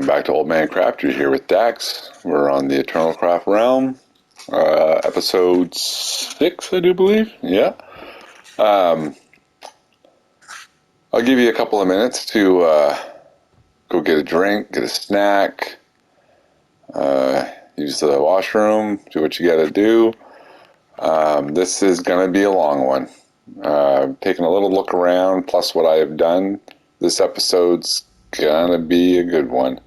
back to Old Man Craft. You're here with Dax. We're on the Eternal Craft Realm, episode 6, I do believe. Yeah. I'll give you a couple of minutes to go get a drink, get a snack, use the washroom, do what you got to do. This is going to be a long one. Taking a little look around, plus what I have done. This episode's going to be a good one.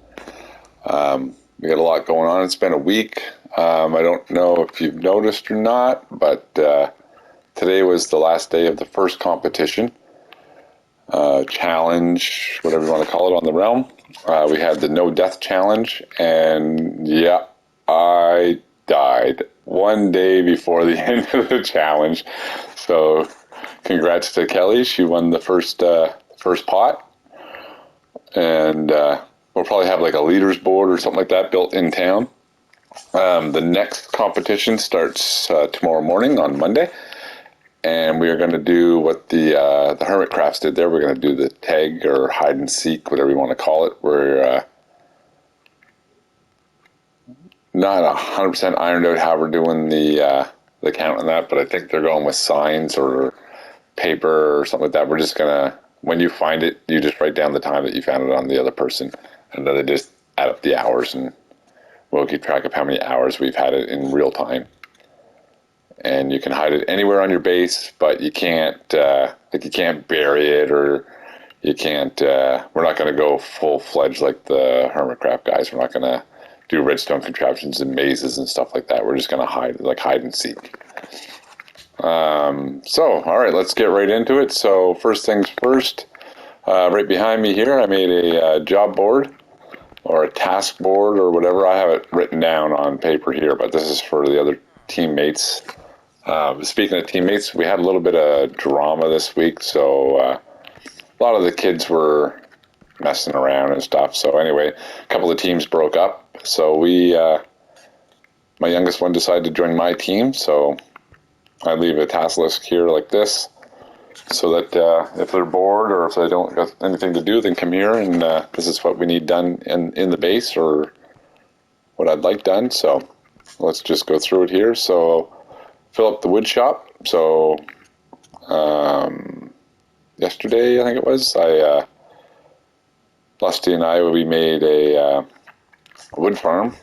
We got a lot going on. It's been a week. I don't know if you've noticed or not, but today was the last day of the first competition, challenge, whatever you want to call it, on the realm. We had the no death challenge, and yeah, I died one day before the end of the challenge. So congrats to Kelly. She won the first pot, and we'll probably have like a leaders board or something like that built in town. The next competition starts tomorrow morning on Monday, and we are going to do what the Hermit Crafts did there. We're going to do the tag or hide and seek, whatever you want to call it. We're not 100% ironed out how we're doing the count on that, but I think they're going with signs or paper or something like that. We're just going to, when you find it, you just write down the time that you found it on the other person, and then they just add up the hours, and we'll keep track of how many hours we've had it in real time. And you can hide it anywhere on your base, but you can't, you can't bury it, or you can't, we're not going to go full-fledged like the Hermitcraft guys. We're not going to do redstone contraptions and mazes and stuff like that. We're just going to hide and seek. So, all right, let's get right into it. So, first things first, right behind me here, I made a job board, or a task board, or whatever. I have it written down on paper here, but this is for the other teammates. Speaking of teammates, we had a little bit of drama this week, so a lot of the kids were messing around and stuff. So anyway, a couple of teams broke up. So my youngest one decided to join my team, so I leave a task list here like this, so that if they're bored or if they don't got anything to do, they can come here, and this is what we need done in the base, or what I'd like done. So let's just go through it here. So fill up the wood shop. So yesterday, I think it was, Lusty and we made a wood farm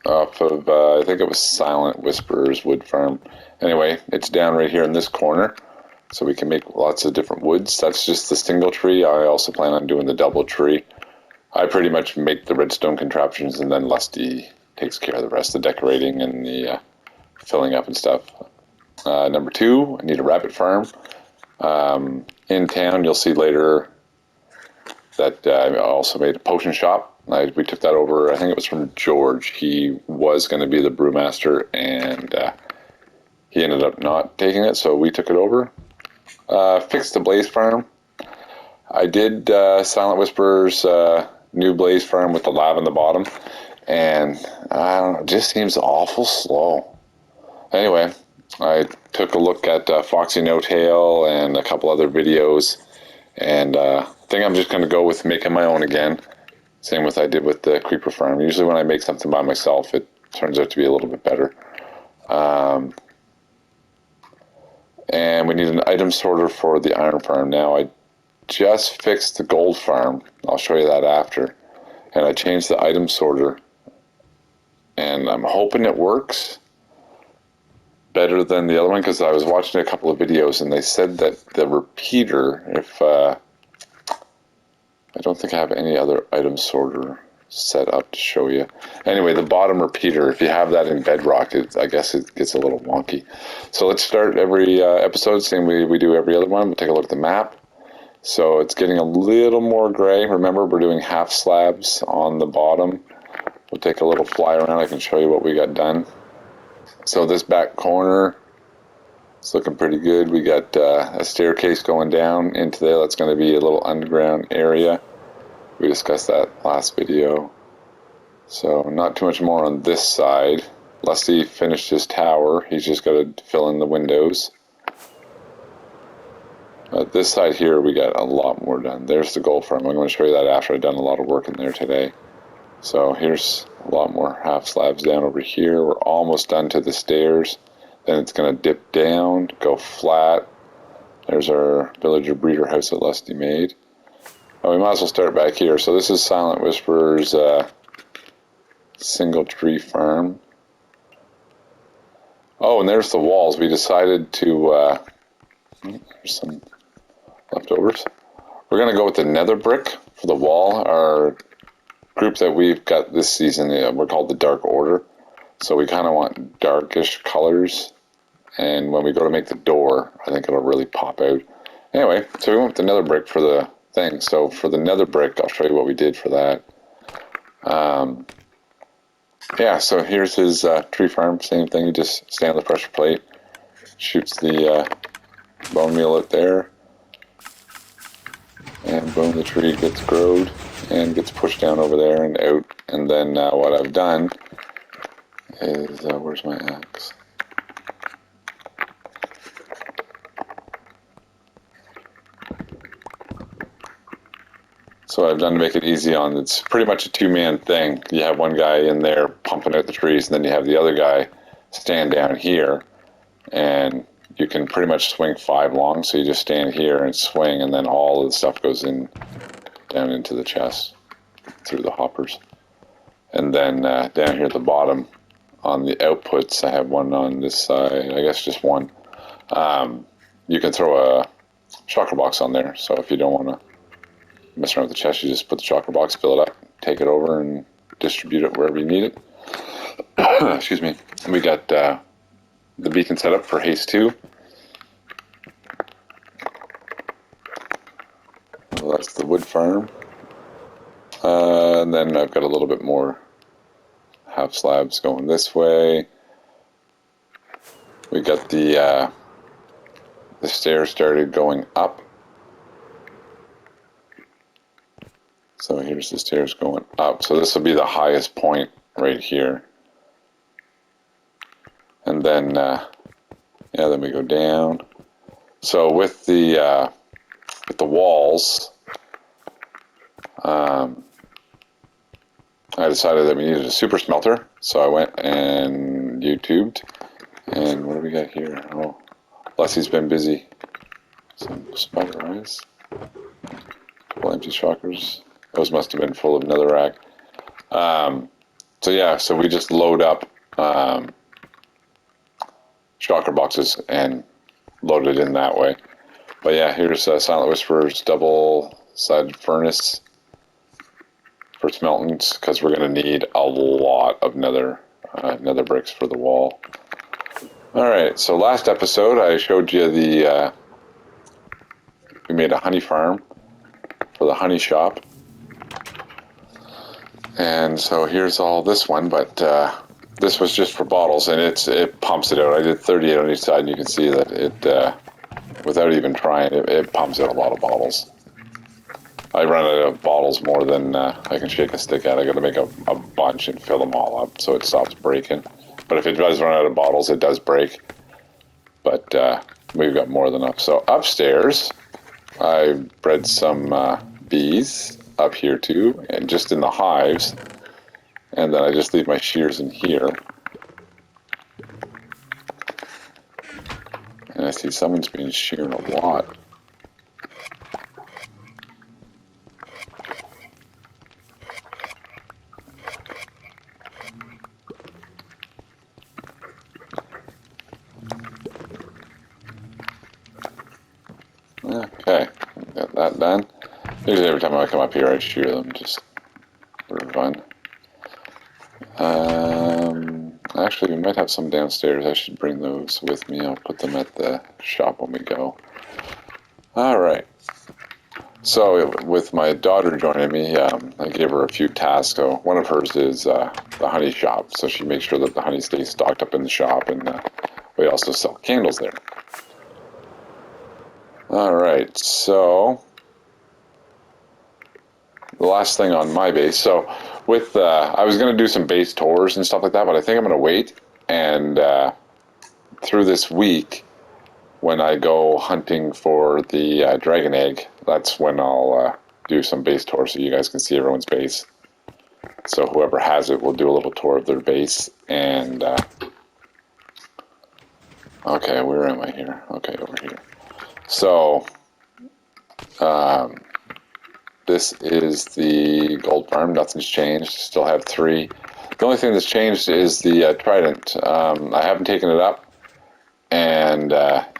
off of, I think it was Silent Whispers wood farm. Anyway, it's down right here in this corner, so we can make lots of different woods. That's just the single tree. I also plan on doing the double tree. I pretty much make the redstone contraptions, and then Lusty takes care of the rest, the decorating and the filling up and stuff. Number 2, I need a rabbit farm. In town, you'll see later that I also made a potion shop. We took that over, I think it was from George. He was going to be the brewmaster, and he ended up not taking it, so we took it over. Fixed the blaze farm. I did Silent Whispers new blaze farm with the lava in the bottom, and I don't know, it just seems awful slow. Anyway, I took a look at Foxy No Tail and a couple other videos, and I think I'm just going to go with making my own again. Same with I did with the creeper farm. Usually when I make something by myself, it turns out to be a little bit better. And we need an item sorter for the iron farm. Now, I just fixed the gold farm. I'll show you that after. And I changed the item sorter, and I'm hoping it works better than the other one, because I was watching a couple of videos and they said that the repeater, if I don't think I have any other item sorter set up to show you. Anyway, the bottom repeater, if you have that in Bedrock, I guess it gets a little wonky. So let's start every episode, same way we do every other one. We'll take a look at the map. So it's getting a little more gray. Remember, we're doing half slabs on the bottom. We'll take a little fly around. I can show you what we got done. So this back corner, it's looking pretty good. We got a staircase going down into there. That's going to be a little underground area. We discussed that last video. So not too much more on this side. Lusty finished his tower. He's just got to fill in the windows. This side here, we got a lot more done. There's the gold farm. I'm going to show you that after I've done a lot of work in there today. So here's a lot more half slabs down over here. We're almost done to the stairs. Then it's going to dip down, go flat. There's our villager breeder house that Lusty made. Oh, we might as well start back here. So this is Silent Whisperer's single tree farm. Oh, and there's the walls. We decided to, there's some leftovers. We're going to go with the nether brick for the wall. Our group that we've got this season, we're called the Dark Order. So we kind of want darkish colors. And when we go to make the door, I think it'll really pop out. Anyway, so we went with the nether brick for the thing. So for the nether brick, I'll show you what we did for that. Yeah, so here's his tree farm. Same thing. You just stand on the pressure plate, shoots the bone meal out there, and boom, the tree gets growed and gets pushed down over there and out. And then what I've done is, where's my axe? So what I've done to make it easy on, it's pretty much a two-man thing. You have one guy in there pumping out the trees, and then you have the other guy stand down here, and you can pretty much swing 5 long, so you just stand here and swing, and then all of the stuff goes in down into the chest through the hoppers. And then down here at the bottom on the outputs, I have one on this side, I guess just one. You can throw a chakra box on there, so if you don't want to mess around with the chest, you just put the chakra box, fill it up, take it over, and distribute it wherever you need it. Excuse me. And we got the beacon set up for haste 2. Well, that's the wood farm. And then I've got a little bit more half slabs going this way. We got the stairs started going up. So here's the stairs going up. So this will be the highest point right here. And then, then we go down. So with the walls, I decided that we needed a super smelter. So I went and YouTubed. And what do we got here? Oh, Leslie's been busy. Some spider eyes. A couple empty chakras. Those must have been full of netherrack. So we just load up chakra boxes and load it in that way. But yeah, here's Silent Whisperer's double-sided furnace for smelting, because we're going to need a lot of nether bricks for the wall. Alright, so last episode I showed you we made a honey farm for the honey shop. And so here's all this one, but this was just for bottles, and it pumps it out. I did 38 on each side, and you can see that it, without even trying, it pumps out a lot of bottles. I run out of bottles more than I can shake a stick at. I got to make a bunch and fill them all up so it stops breaking. But if it does run out of bottles, it does break. But we've got more than enough. So upstairs, I bred some bees up here too, and just in the hives. And then I just leave my shears in here. And I see someone's been shearing a lot. Okay, got that done. Usually every time I come up here I shear them just for fun. Actually, we might have some downstairs. I should bring those with me. I'll put them at the shop when we go. Alright. So, with my daughter joining me, I gave her a few tasks. So, one of hers is the honey shop. So, she makes sure that the honey stays stocked up in the shop, and we also sell candles there. Alright, so the last thing on my base. So, with I was going to do some base tours and stuff like that, but I think I'm going to wait. And through this week, when I go hunting for the dragon egg, that's when I'll do some base tours so you guys can see everyone's base. So whoever has it will do a little tour of their base. And okay, where am I here? Okay, over here. So this is the gold farm. Nothing's changed. Still have 3. The only thing that's changed is the trident. I haven't taken it up, and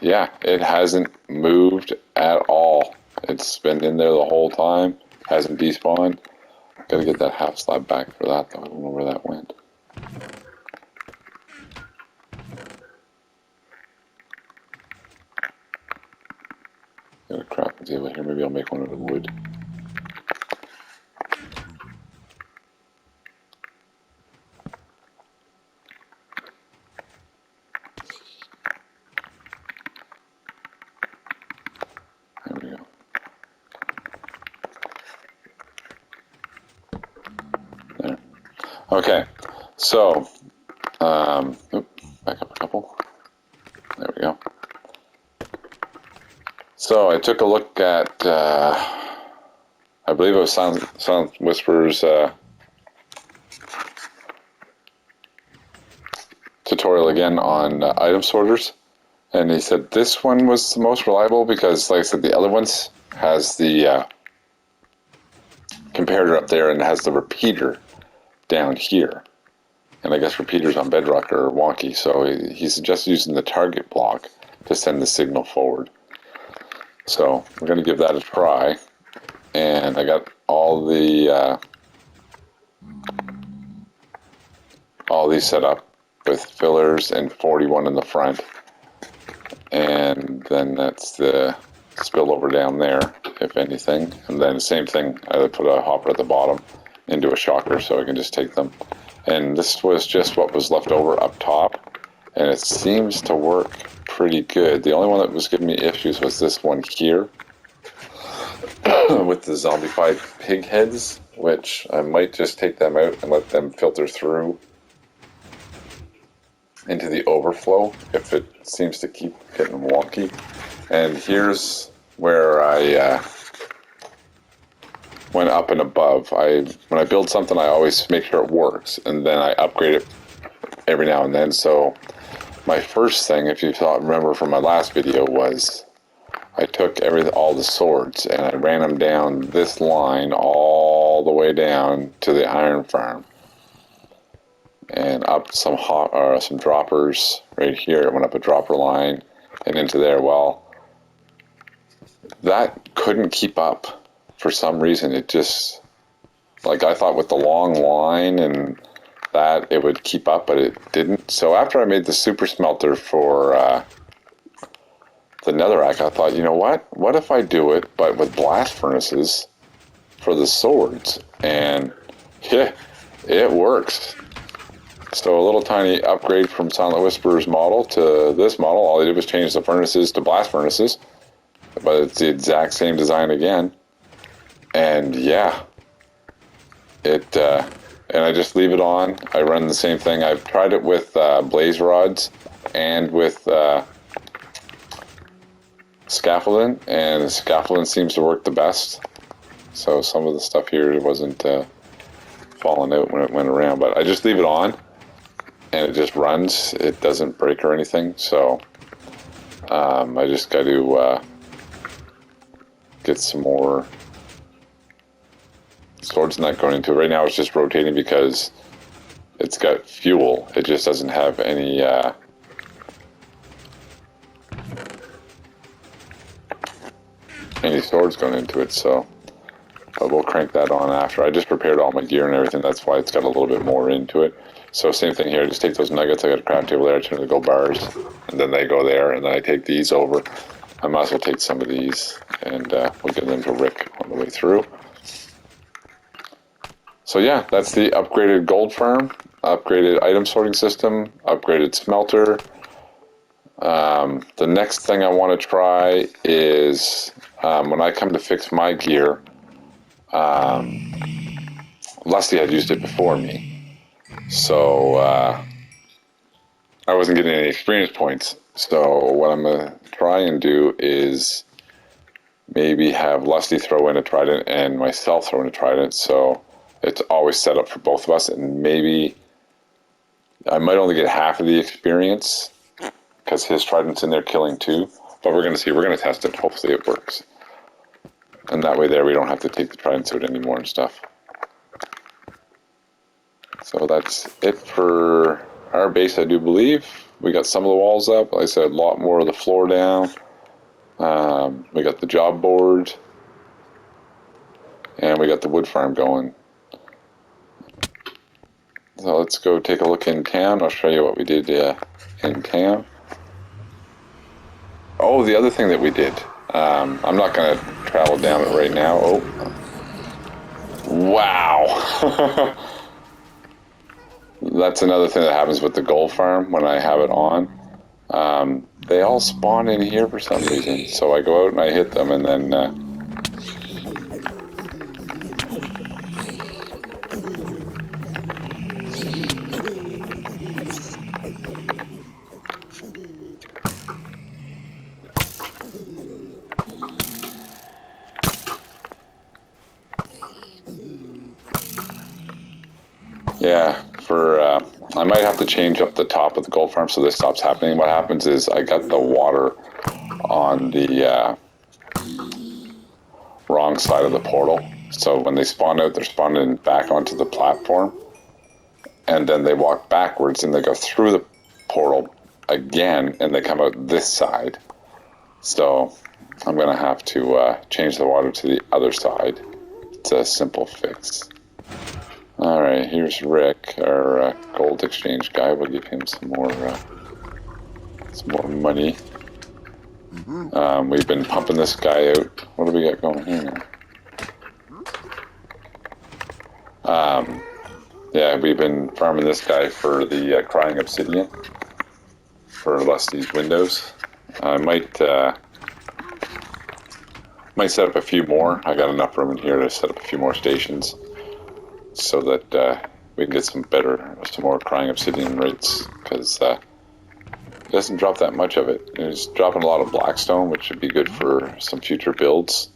yeah, it hasn't moved at all. It's been in there the whole time. Hasn't despawned. Gotta get that half slab back for that, though. I don't know where that went. Got a crafting table here. Maybe I'll make one out of wood. There we go. There. Okay. So, back up a couple. There we go. So I took a look at, I believe it was Silent Whisper's tutorial again on item sorters, and he said this one was the most reliable because, like I said, the other ones has the comparator up there and has the repeater down here, and I guess repeaters on Bedrock are wonky, so he suggests using the target block to send the signal forward. So we're going to give that a try, and I got all these set up with fillers and 41 in the front, and then that's the spillover down there, if anything, and then the same thing, I put a hopper at the bottom into a shocker so I can just take them, and this was just what was left over up top, and it seems to work pretty good. The only one that was giving me issues was this one here with the zombified pig heads, which I might just take them out and let them filter through into the overflow if it seems to keep getting wonky. And here's where I went up and above. When I build something, I always make sure it works, and then I upgrade it every now and then. So my first thing, if you remember from my last video, was I took all the swords and I ran them down this line all the way down to the iron farm, and up some droppers right here. It went up a dropper line and into there. Well, that couldn't keep up for some reason. It just, like, I thought with the long line and that it would keep up, but it didn't. So after I made the super smelter for the netherrack, I thought, you know what if I do it but with blast furnaces for the swords? And yeah, it works. So a little tiny upgrade from Silent Whisper's model to this model. All I did was change the furnaces to blast furnaces, but it's the exact same design again. And yeah, and I just leave it on. I run the same thing. I've tried it with blaze rods and with scaffolding, and the scaffolding seems to work the best. So some of the stuff here wasn't falling out when it went around, but I just leave it on and it just runs. It doesn't break or anything. So I just got to get some more swords not going into it. Right now it's just rotating because it's got fuel. It just doesn't have any swords going into it, so we'll crank that on after. I just prepared all my gear and everything. That's why it's got a little bit more into it. So same thing here. I just take those nuggets. I got a craft table there. I turn the gold bars, and then they go there, and then I take these over. I might as well take some of these, and we'll give them to Rick on the way through. So yeah, that's the upgraded gold farm, upgraded item sorting system, upgraded smelter. The next thing I want to try is when I come to fix my gear, Lusty had used it before me, so I wasn't getting any experience points. So what I'm going to try and do is maybe have Lusty throw in a trident and myself throw in a trident, so it's always set up for both of us, and maybe I might only get half of the experience because his trident's in there killing too. But we're gonna see. We're gonna test it. Hopefully it works, and that way there we don't have to take the tridents out anymore and stuff. So that's it for our base, I do believe. We got some of the walls up. Like I said, a lot more of the floor down. We got the job board. And we got the wood farm going. So let's go take a look in town. I'll show you what we did in town. Oh, the other thing that we did. I'm not going to travel down it right now. Oh. Wow. That's another thing that happens with the gold farm when I have it on. They all spawn in here for some reason. So I go out and I hit them, and then yeah, I might have to change up the top of the gold farm so this stops happening. What happens is I got the water on the wrong side of the portal. So when they spawn out, they're spawning back onto the platform. And then they walk backwards and they go through the portal again and they come out this side. So I'm going to have to change the water to the other side. It's a simple fix. Alright, here's Rick, our gold exchange guy. We'll give him some more money. We've been pumping this guy out. What do we got going here now? Yeah, we've been farming this guy for the crying obsidian for Lusty's windows. I might set up a few more. I got enough room in here to set up a few more stations so that we can get some more crying obsidian rates, because it doesn't drop that much of it. It's dropping a lot of blackstone, which would be good for some future builds.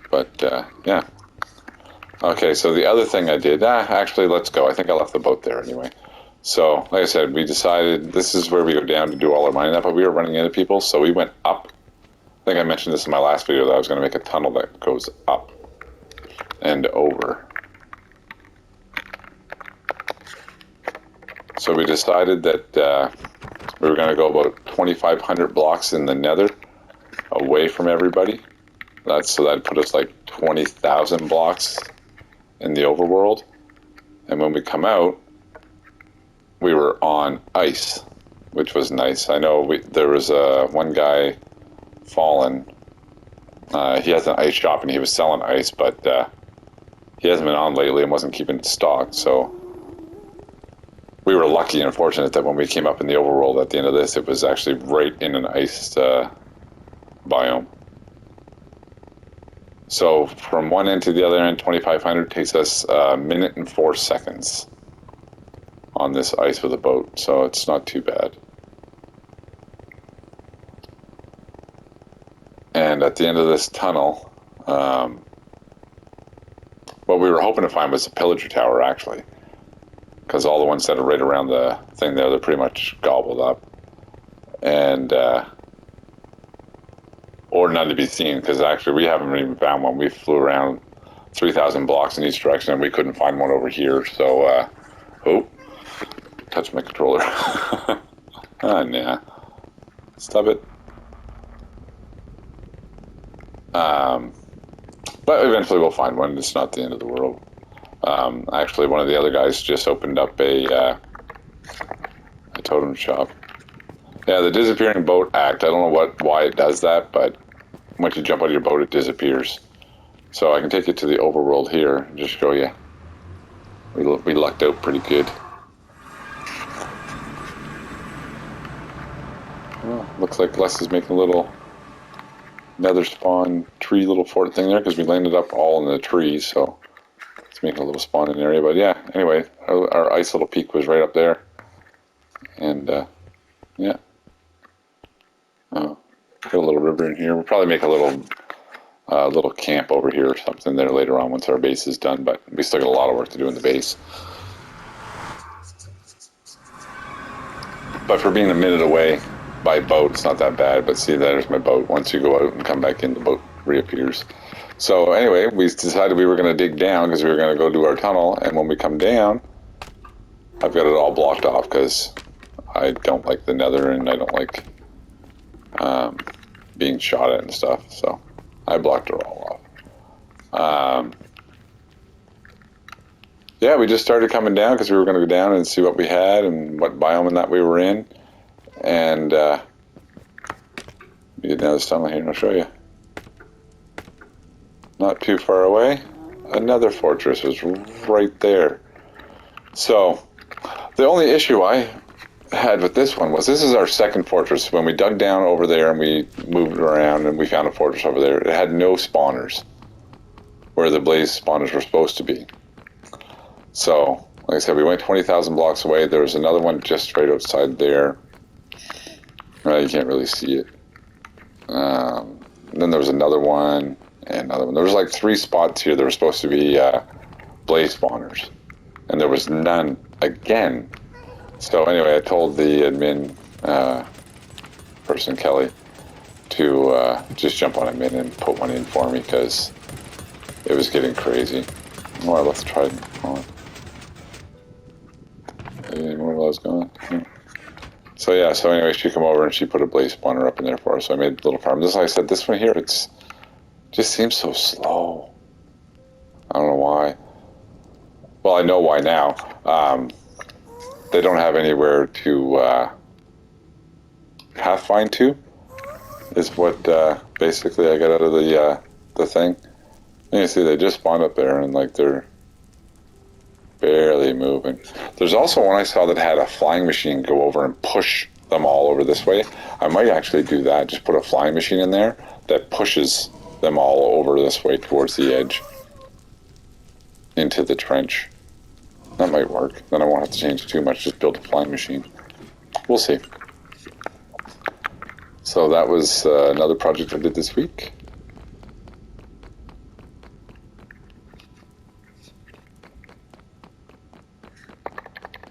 But yeah. Okay, so the other thing I did, actually, let's go. I think I left the boat there anyway. So, like I said, we decided this is where we go down to do all our mining up, but we were running into people, so we went up. I think I mentioned this in my last video that I was going to make a tunnel that goes up and over. So we decided that we were going to go about 2,500 blocks in the nether away from everybody. So that'd put us like 20,000 blocks in the overworld. And when we come out, we were on ice, which was nice. I know there was one guy, Fallen. He has an ice shop and he was selling ice, but he hasn't been on lately and wasn't keeping stock. So we were lucky and fortunate that when we came up in the overworld at the end of this, it was actually right in an ice biome. So from one end to the other end, 2,500 takes us a minute and 4 seconds on this ice with a boat, so it's not too bad. And at the end of this tunnel, what we were hoping to find was a pillager tower, actually, because all the ones that are right around the thing there, they're pretty much gobbled up. And or none to be seen, because actually we haven't even found one. We flew around 3,000 blocks in each direction and we couldn't find one over here. So oh, touch my controller. Ah, nah, stop it. But eventually we'll find one. It's not the end of the world. Actually, one of the other guys just opened up a totem shop. Yeah, the disappearing boat act. I don't know why it does that, but once you jump out of your boat, it disappears. So I can take you to the overworld here and just show you. We lucked out pretty good. Well, looks like Les is making a little nether spawn tree little fort thing there, because we landed up all in the trees, so it's making a little spawning area. But yeah, anyway, our ice little peak was right up there. And yeah. Got a little river in here. We'll probably make a little a little camp over here or something there later on once our base is done, but we still got a lot of work to do in the base. But for being a minute away by boat, it's not that bad. But see, there's my boat. Once you go out and come back in, the boat reappears. So anyway, we decided we were going to dig down because we were going to go do our tunnel. And when we come down, I've got it all blocked off because I don't like the nether and I don't like being shot at and stuff. So I blocked it all off. Yeah, we just started coming down because we were going to go down and see what we had and what biome and that we were in. And we get down this tunnel here and I'll show you. Not too far away, another fortress was right there. So the only issue I had with this one was this is our second fortress. When we dug down over there and we moved around and we found a fortress over there, it had no spawners where the blaze spawners were supposed to be. So, like I said, we went 20,000 blocks away. There was another one just right outside there. You can't really see it. And then there was another one and another one. There was like 3 spots here that were supposed to be blaze spawners. And there was none again. So anyway, I told the admin person, Kelly, to just jump on admin and put one in for me because it was getting crazy. Oh, I left the trident on. I didn't even know where I was going. So yeah, so anyway, she came over and she put a blaze spawner up in there for us. So I made a little farm. This, like I said, this one here, it's just seems so slow. I don't know why. Well, I know why now. They don't have anywhere to pathfind to. Is what basically I got out of the thing. And you see, they just spawned up there and like they're barely moving. There's also one I saw that had a flying machine go over and push them all over this way. I might actually do that. Just put a flying machine in there that pushes them all over this way towards the edge into the trench. That might work. Then I won't have to change it too much. Just build a flying machine. We'll see. So that was another project I did this week.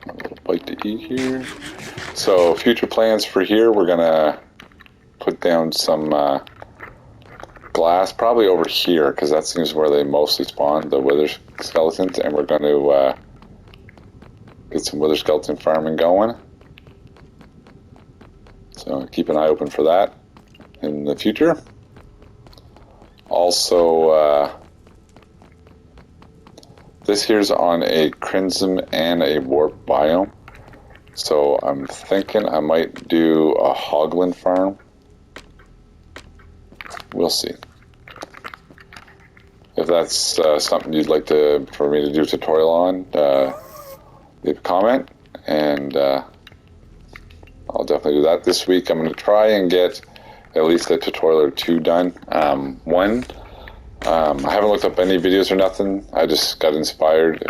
A little bite to eat here. So future plans for here, we're gonna put down some glass, probably over here, because that seems where they mostly spawn, the wither skeletons, and we're going to get some wither skeleton farming going. So keep an eye open for that in the future. Also, this here's on a crimson and a warp biome. So I'm thinking I might do a hoglin farm. We'll see. If that's something you'd like for me to do a tutorial on, leave a comment, and I'll definitely do that this week. I'm going to try and get at least a tutorial or 2 done. One, I haven't looked up any videos or nothing. I just got inspired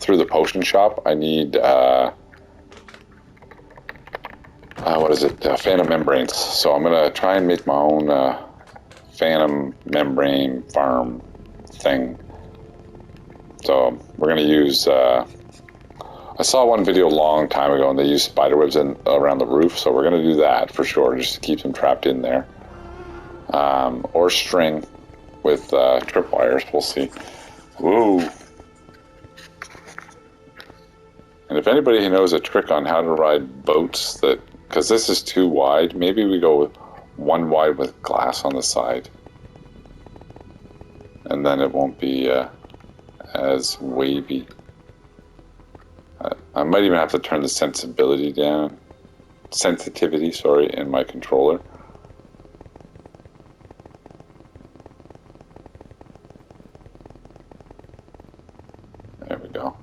through the potion shop. I need what is it? Phantom membranes. So I'm gonna try and make my own phantom membrane farm thing. So we're gonna use. I saw one video a long time ago, and they used spiderwebs around the roof. So we're gonna do that for sure, just to keep them trapped in there. Or string with tripwires. We'll see. Woo! And if anybody knows a trick on how to ride boats that, because this is too wide, maybe we go with 1 wide with glass on the side. And then it won't be as wavy. I might even have to turn the sensitivity down. In my controller. There we go.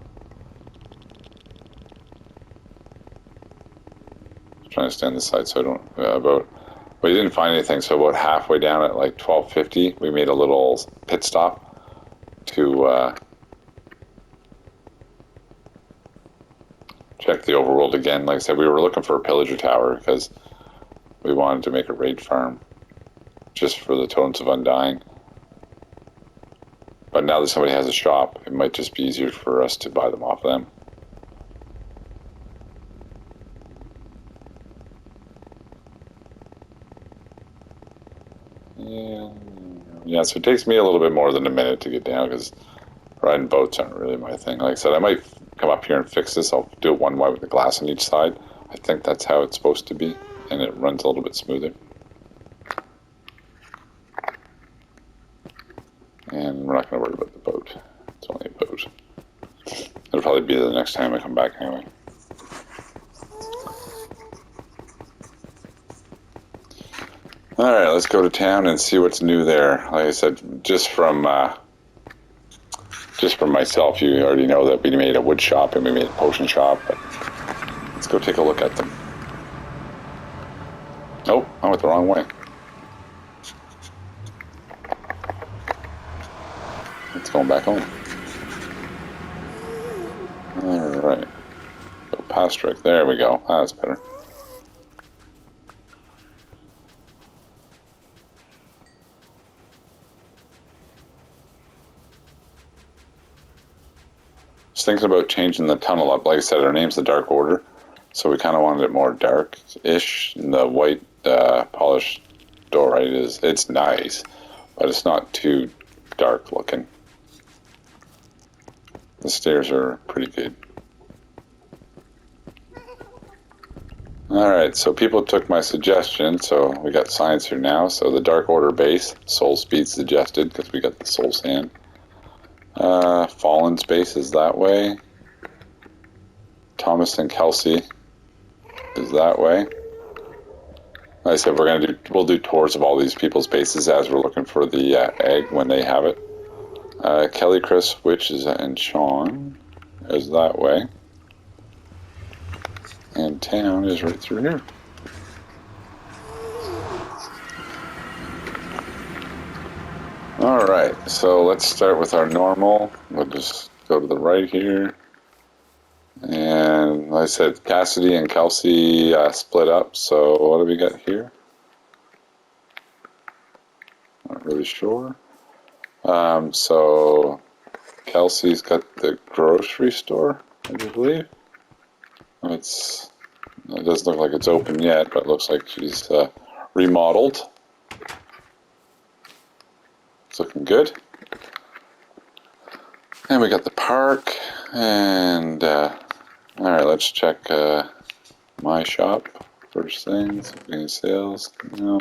Trying to stay on this side so I don't we didn't find anything, so about halfway down at like 12:50 we made a little pit stop to check the overworld again. Like I said, we were looking for a pillager tower because we wanted to make a raid farm. just for the Totems of Undying. But now that somebody has a shop, it might just be easier for us to buy them off them. Yeah, so it takes me a little bit more than a minute to get down because riding boats aren't really my thing. Like I said, I might come up here and fix this. I'll do it one way with the glass on each side. I think that's how it's supposed to be, and it runs a little bit smoother. And we're not going to worry about the boat. It's only a boat. It'll probably be the next time I come back anyway. Alright, let's go to town and see what's new there. Like I said, just from myself, you already know that we made a wood shop and we made a potion shop, but let's go take a look at them. Oh, I went the wrong way. It's going back home. Alright. Go past Rick. There we go. Ah, that's better. Just thinking about changing the tunnel up. Like I said, our name's the Dark Order, so we kind of wanted it more dark-ish. And the white polished doorite it's nice, but it's not too dark looking. The stairs are pretty good. Alright, so people took my suggestion, so we got science here now. So the Dark Order base, soul speed suggested, because we got the soul sand. Fallen's base is that way. Thomas and Kelsey is that way. Like I said, we'll do tours of all these people's bases as we're looking for the egg when they have it. Kelly, Chris, Witch, and Sean is that way. And town is right through here. Alright, so let's start with our normal. We'll just go to the right here. And like I said, Cassidy and Kelsey split up, so what do we got here? Not really sure. So Kelsey's got the grocery store, I believe. It doesn't look like it's open yet, but it looks like she's remodeled. It's looking good. And we got the park, and alright, let's check my shop. First things, any sales? No.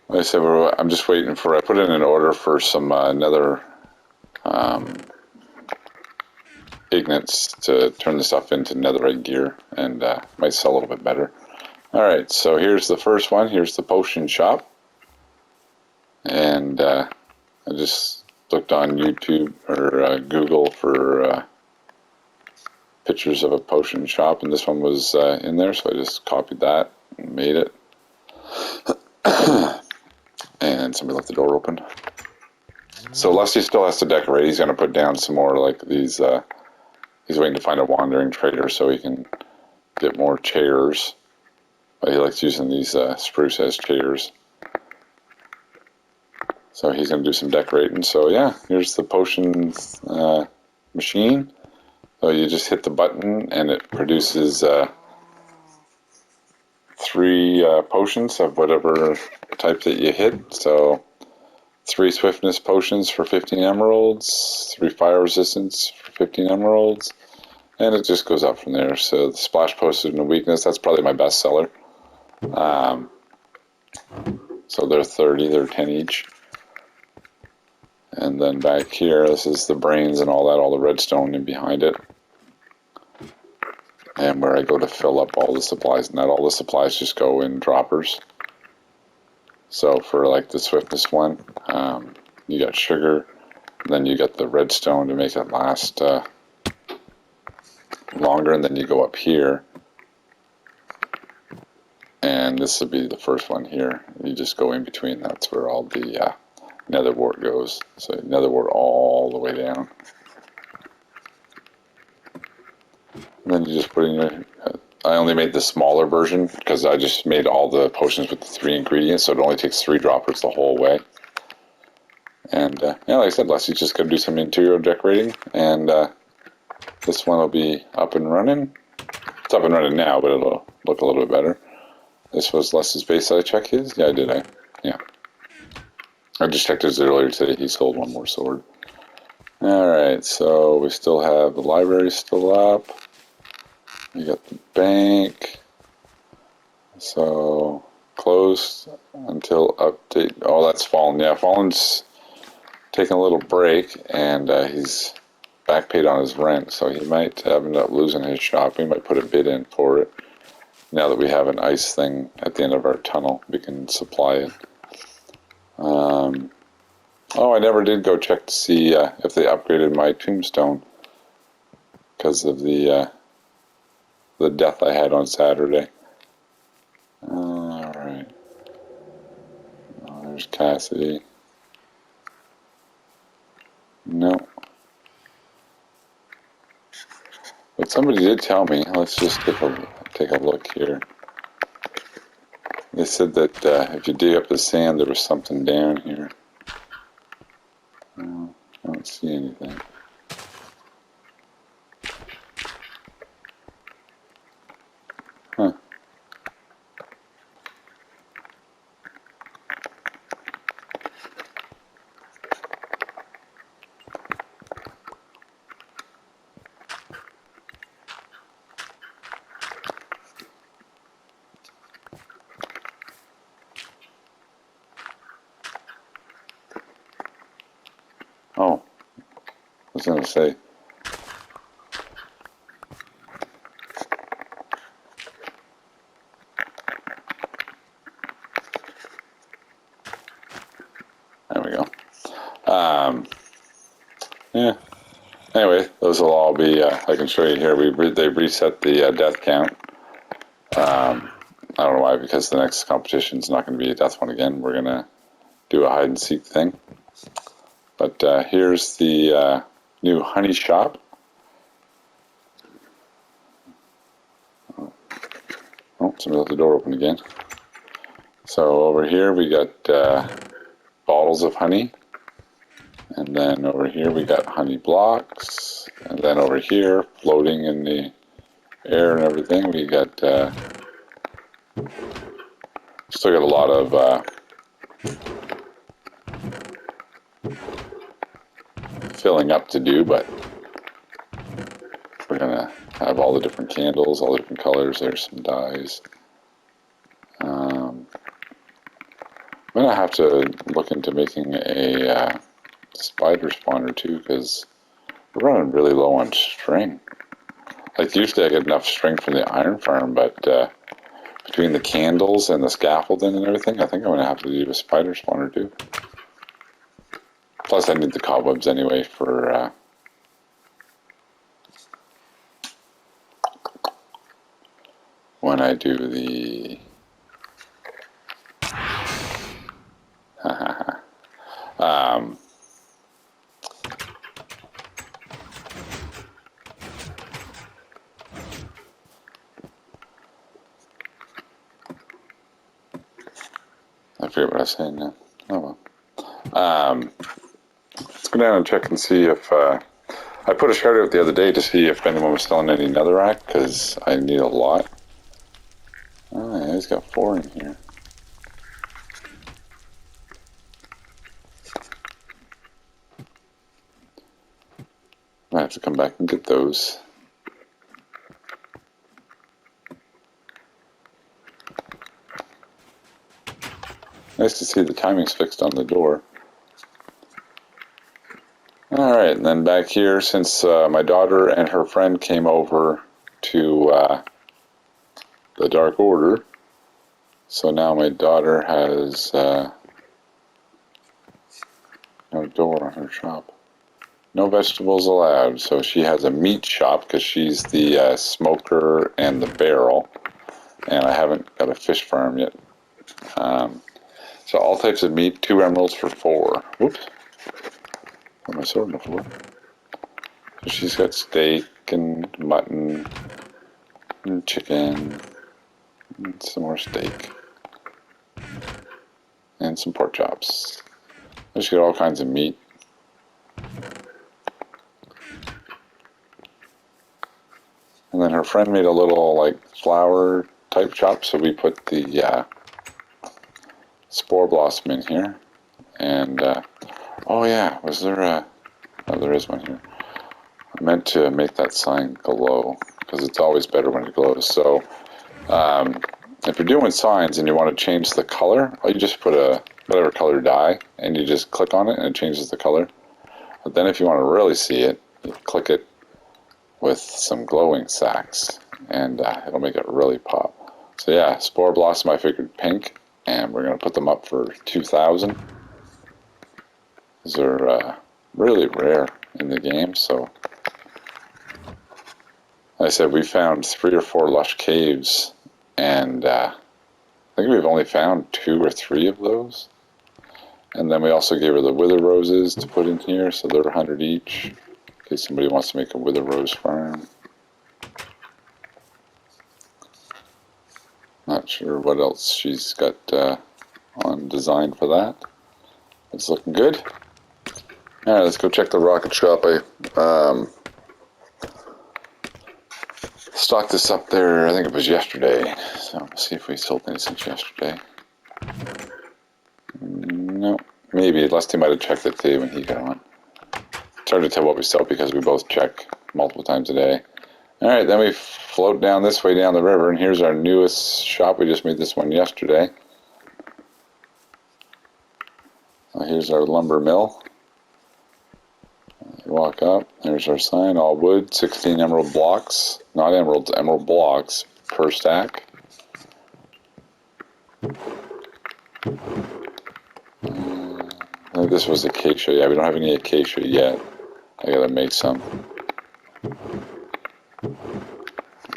Like I said, I'm just waiting for, I put in an order for some nether ignites to turn the stuff into netherite gear, and might sell a little bit better. Alright, so here's the first one. Here's the potion shop. And I just looked on YouTube or Google for pictures of a potion shop, and this one was in there, so I just copied that and made it. And somebody left the door open. So Lusty still has to decorate. He's going to put down some more like these. He's waiting to find a wandering trader so he can get more chairs. But he likes using these spruce as chairs. So he's going to do some decorating. So yeah, here's the potion machine. So you just hit the button and it produces 3 potions of whatever type that you hit. So 3 swiftness potions for 15 emeralds, 3 fire resistance for 15 emeralds, and it just goes up from there. So the splash potion and weakness, that's probably my best seller. So they're 30, they're 10 each. And then back here, this is the brains and all that, all the redstone in behind it. And where I go to fill up all the supplies, not all the supplies just go in droppers. So for like the swiftness one, you got sugar, then you got the redstone to make it last longer, and then you go up here. And this would be the first one here. You just go in between, that's where all the nether wart goes. So nether wart all the way down. And then you just put in your I only made the smaller version because I just made all the potions with the 3 ingredients, so it only takes 3 droppers the whole way. And yeah, like I said, Leslie's just going to do some interior decorating, and this one will be up and running. It's up and running now, but it'll look a little bit better. This was Leslie's base. Did I check his? Yeah, I did. Yeah. I just checked his earlier today. He sold one more sword. Alright, so we still have the library still up. We got the bank. So, closed until update. Oh, that's Fallen. Yeah, Fallen's taking a little break, and he's back paid on his rent, so he might end up losing his shop. We might put a bid in for it. Now that we have an ice thing at the end of our tunnel, we can supply it. Oh, I never did go check to see if they upgraded my tombstone because of the death I had on Saturday. Alright. Oh, there's Cassidy. No. But somebody did tell me. Let's just take a look here. They said that if you dig up the sand, there was something down here. Oh, I don't see anything. Huh. Oh, I was going to say. There we go. Yeah. Anyway, those will all be, I can show you here. They reset the death count. I don't know why, because the next competition is not going to be a death one again. We're going to do a hide and seek thing. But here's the new honey shop. Oh, somebody left the door open again. So over here we got bottles of honey. And then over here we got honey blocks. And then over here, floating in the air and everything, we got still got a lot of filling up to do, but we're gonna have all the different candles, all the different colors. There's some dyes. I'm gonna have to look into making a spider spawner too, because we're running really low on string. Like usually I get enough string from the iron farm, but between the candles and the scaffolding and everything, I think I'm gonna have to do a spider spawner too. Plus I need the cobwebs anyway for when I do the I forget what I was saying now. Oh well. Let's go down and check and see if I put a shout out the other day to see if anyone was selling any netherrack, because I need a lot. Oh yeah, he's got 4 in here. I have to come back and get those. Nice to see the timing's fixed on the door. Alright, and then back here, since my daughter and her friend came over to the Dark Order, so now my daughter has no door on her shop. No vegetables allowed, so she has a meat shop because she's the smoker and the barrel, and I haven't got a fish farm yet. So all types of meat, 2 emeralds for 4. Whoops. Put my sword on the floor. So she's got steak and mutton, and chicken, and some more steak, and some pork chops. I just get all kinds of meat. And then her friend made a little like flower type chop, so we put the spore blossom in here. And oh yeah, was there a? Oh, there is one here. I meant to make that sign glow because it's always better when it glows. So if you're doing signs and you want to change the color, you just put a whatever color dye and you just click on it and it changes the color. But then if you want to really see it, you click it with some glowing sacks and it'll make it really pop. So yeah, spore blossom I figured pink, and we're going to put them up for 2,000. These are really rare in the game, so like I said, we found 3 or 4 lush caves, and I think we've only found 2 or 3 of those. And then we also gave her the wither roses to put in here, so they're 100 each, in case somebody wants to make a wither rose farm. Not sure what else she's got on design for that. It's looking good. Alright, let's go check the rocket shop. I stocked this up there, I think it was yesterday. So let's see if we sold any since yesterday. No, maybe. Lusty might have checked it today when he got on. It's hard to tell what we sell because we both check multiple times a day. Alright, then we float down this way down the river, and here's our newest shop. We just made this one yesterday. Here's our lumber mill. You walk up, there's our sign, all wood, 16 emerald blocks. Not emeralds, emerald blocks per stack. This was acacia. Yeah, we don't have any acacia yet. I gotta make some.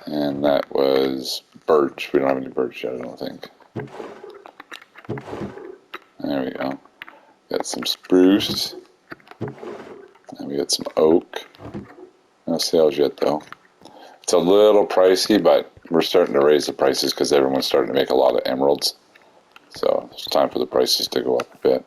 And that was birch. We don't have any birch yet, I don't think. There we go. Got some spruce. And we got some oak. No sales yet, though. It's a little pricey, but we're starting to raise the prices because everyone's starting to make a lot of emeralds. So it's time for the prices to go up a bit.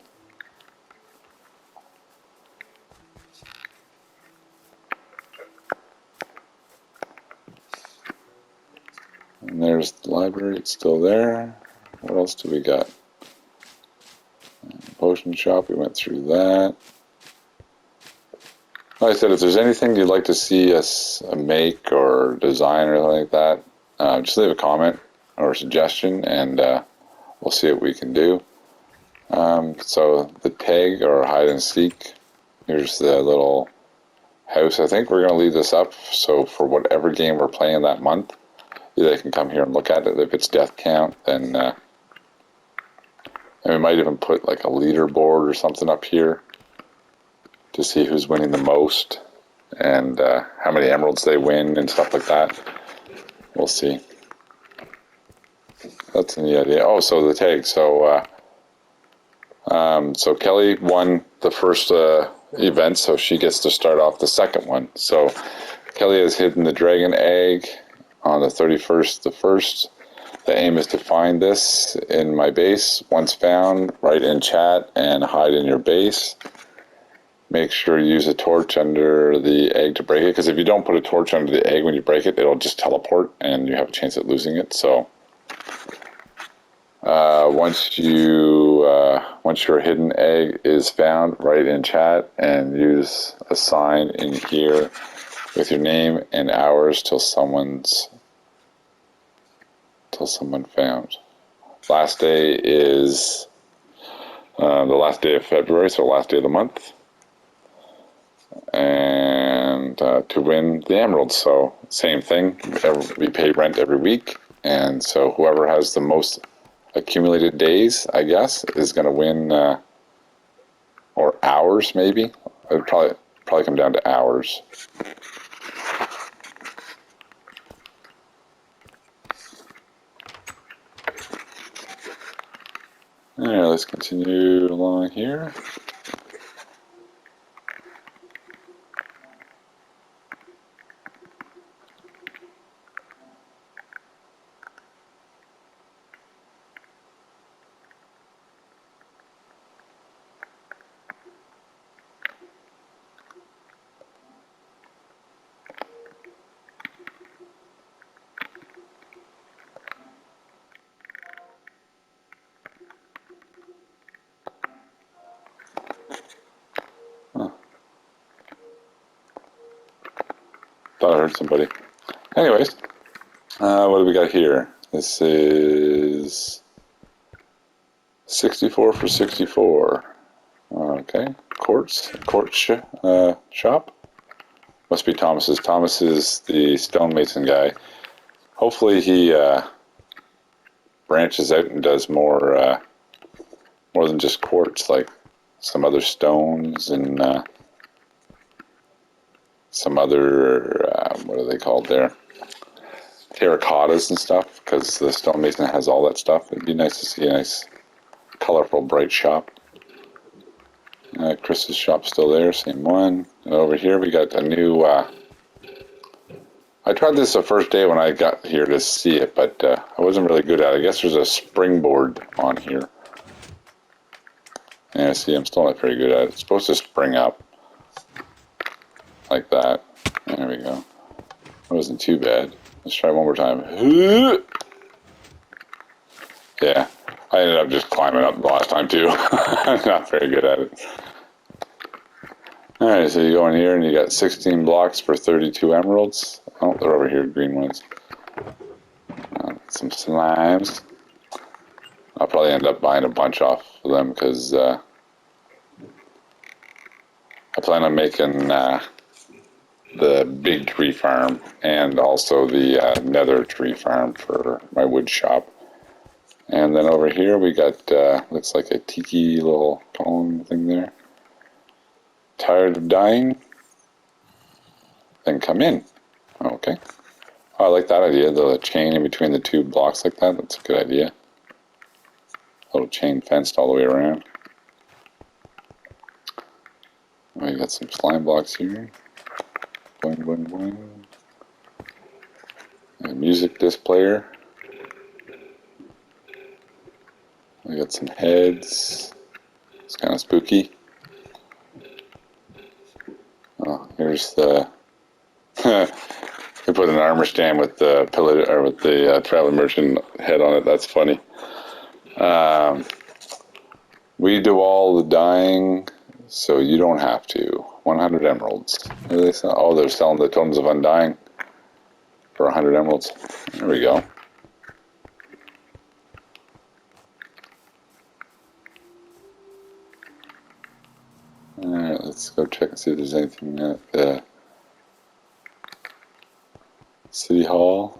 And there's the library, it's still there. What else do we got? Potion shop, we went through that. Like I said, if there's anything you'd like to see us make or design or anything like that, just leave a comment or a suggestion, and we'll see what we can do. So the tag or hide and seek, here's the little house. I think we're going to leave this up so for whatever game we're playing that month, they can come here and look at it. If it's death count, then and we might even put like a leaderboard or something up here to see who's winning the most and how many emeralds they win and stuff like that. We'll see. That's the idea. Oh, so the tag. So Kelly won the first event, so she gets to start off the second one. So Kelly has hidden the dragon egg on the 31st, the 1st. The aim is to find this in my base. Once found, write in chat and hide in your base. Make sure you use a torch under the egg to break it, because if you don't put a torch under the egg when you break it, it'll just teleport and you have a chance at losing it. So once your hidden egg is found, write in chat and use a sign in here with your name and hours till someone found. Last day is the last day of February, so last day of the month. And to win the emeralds, so same thing. We pay rent every week, and so whoever has the most accumulated days, I guess, is going to win, or hours maybe. It would probably come down to hours. Alright, let's continue along here. Thought I heard somebody. Anyways, what do we got here? This is 64 for 64. Okay, Quartz shop. Must be Thomas's. Thomas is the stonemason guy. Hopefully he branches out and does more than just quartz, like some other stones and some other what are they called there? Terracottas and stuff. Because the stonemason has all that stuff. It'd be nice to see a nice, colorful, bright shop. Chris's shop's still there, same one. And over here we got a new. I tried this the first day when I got here to see it, but I wasn't really good at it. I guess there's a springboard on here. Yeah, see, I'm still not very good at it. It's supposed to spring up like that. There we go. It wasn't too bad. Let's try one more time. Yeah, I ended up just climbing up the last time too. I'm not very good at it. Alright, so you go in here and you got 16 blocks for 32 emeralds. Oh, they're over here, green ones. Some slimes. I'll probably end up buying a bunch off of them because I plan on making the big tree farm and also the nether tree farm for my wood shop. And then over here we got, looks like a tiki little pong thing there. Tired of dying? Then come in. Okay. Oh, I like that idea, the chain in between the two blocks like that. That's a good idea. A little chain fenced all the way around. We got some slime blocks here. Boing, boing, boing. A music disc player. We got some heads. It's kind of spooky. Oh, here's the. They put an armor stand with the pillar or with the traveling merchant head on it. That's funny. We do all the dyeing, so you don't have to. 100 emeralds. What are they selling? Oh, they're selling the totems of undying for 100 emeralds. There we go. Alright, let's go check and see if there's anything at the City Hall.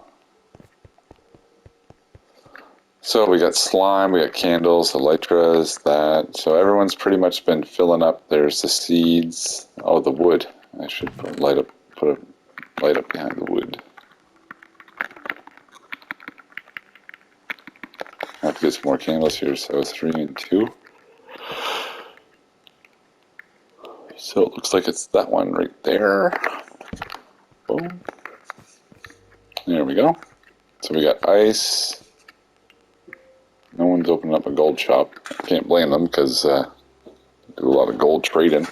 So we got slime, we got candles, elytras, that. So everyone's pretty much been filling up. There's the seeds. Oh, the wood. I should put a light up behind the wood. I have to get some more candles here. So 3 and 2. So it looks like it's that one right there. Boom. There we go. So we got ice. No one's opening up a gold shop. Can't blame them because do a lot of gold trading.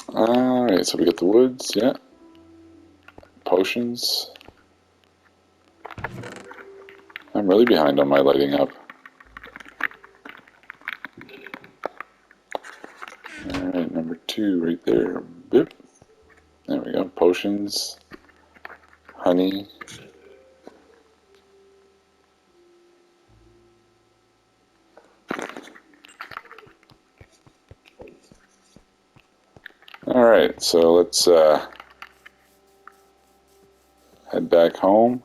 Alright, so we got the woods, yeah. Potions. I'm really behind on my lighting up. Alright, number 2 right there. Boop. There we go. Potions. Honey. Alright, so let's head back home.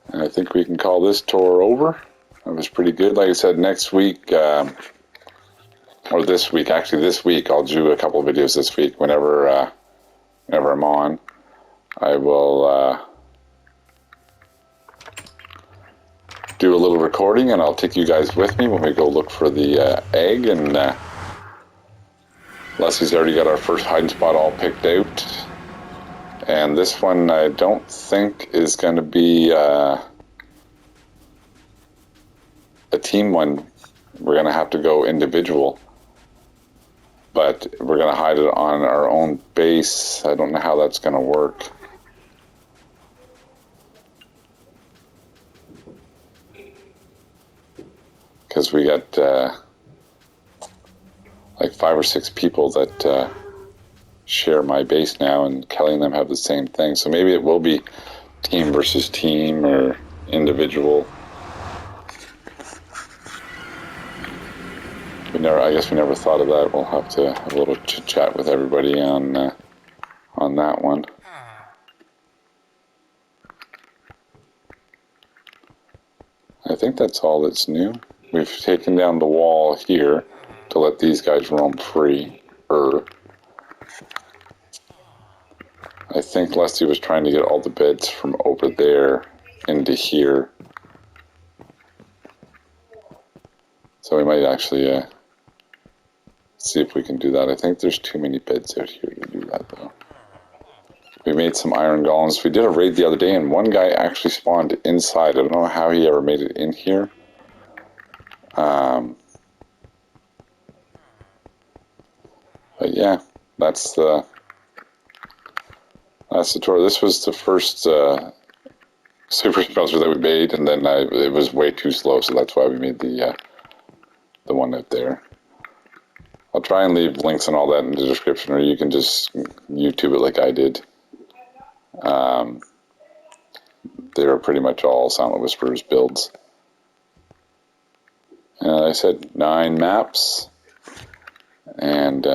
And I think we can call this tour over. That was pretty good. Like I said, next week, or this week, actually this week, I'll do a couple of videos this week. Whenever I'm on, I will do a little recording, and I'll take you guys with me when we go look for the egg. And Leslie's already got our first hiding spot all picked out. And this one I don't think is going to be a team one. We're going to have to go individual. But we're going to hide it on our own base. I don't know how that's going to work. Because we got like 5 or 6 people that share my base now, and Kelly and them have the same thing. So maybe it will be team versus team or individual. I guess we never thought of that. We'll have to have a little chit chat with everybody on that one. I think that's all that's new. We've taken down the wall here to let these guys roam free. I think Leslie was trying to get all the beds from over there into here. So we might actually see if we can do that. I think there's too many beds out here to do that, though. We made some iron golems. We did a raid the other day, and one guy actually spawned inside. I don't know how he ever made it in here. But yeah, that's the tour. This was the first super smelter that we made, and then it was way too slow, so that's why we made the one out there. I'll try and leave links and all that in the description, or you can just YouTube it like I did. They were pretty much all Silent Whisperers builds. And I said 9 maps, and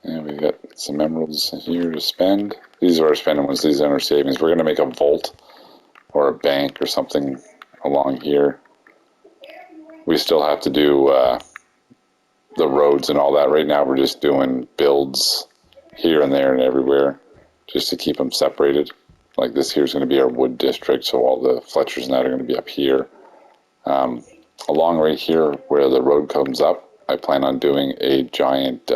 we got some emeralds here to spend. These are our spending ones. These are our savings. We're going to make a vault or a bank or something along here. We still have to do the roads and all that. Right now we're just doing builds here and there and everywhere just to keep them separated. Like this here is going to be our wood district, so all the Fletchers and that are going to be up here. Along right here where the road comes up, I plan on doing a giant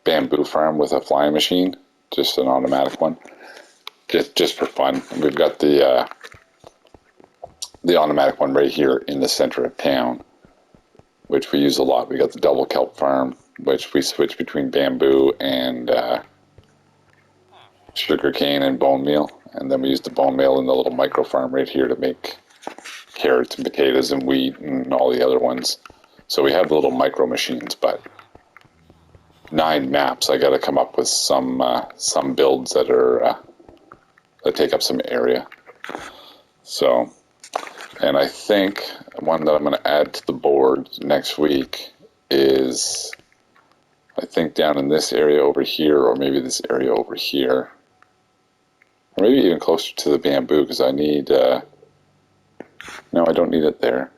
bamboo farm with a flying machine, just an automatic one, just for fun. And we've got the automatic one right here in the center of town, which we use a lot. We got the double kelp farm, which we switch between bamboo and sugar cane and bone meal, and then we use the bone meal in the little micro farm right here to make carrots and potatoes and wheat and all the other ones. So we have the little micro machines, but 9 maps. I got to come up with some builds that are that take up some area. So, and I think one that I'm going to add to the board next week is, I think down in this area over here, or maybe this area over here, or maybe even closer to the bamboo, because I need. No, I don't need it there.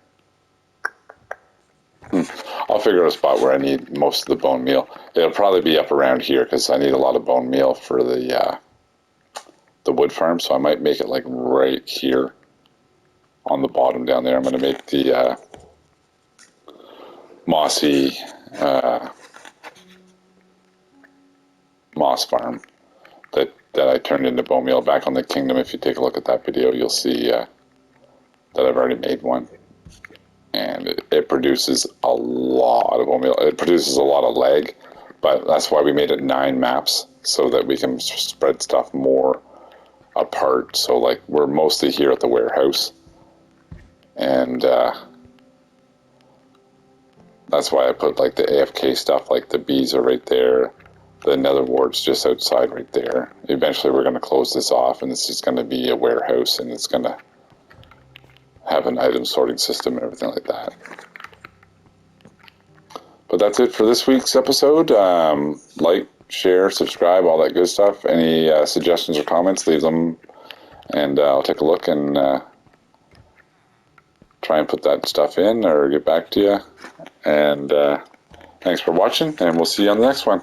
I'll figure out a spot where I need most of the bone meal. It'll probably be up around here because I need a lot of bone meal for the wood farm. So I might make it like right here on the bottom down there. I'm going to make the mossy moss farm that I turned into bone meal back on the kingdom. If you take a look at that video, you'll see that I've already made one. And it produces a lot of oatmeal. It produces a lot of leg, but that's why we made it 9 maps, so that we can spread stuff more apart. So like we're mostly here at the warehouse, and that's why I put like the AFK stuff, like the bees are right there, the nether ward's just outside right there. Eventually we're going to close this off, and this is going to be a warehouse, and it's going to have an item sorting system and everything like that. But that's it for this week's episode. Like, share, subscribe, all that good stuff. Any suggestions or comments, leave them, and I'll take a look and try and put that stuff in or get back to you. And thanks for watching, and we'll see you on the next one.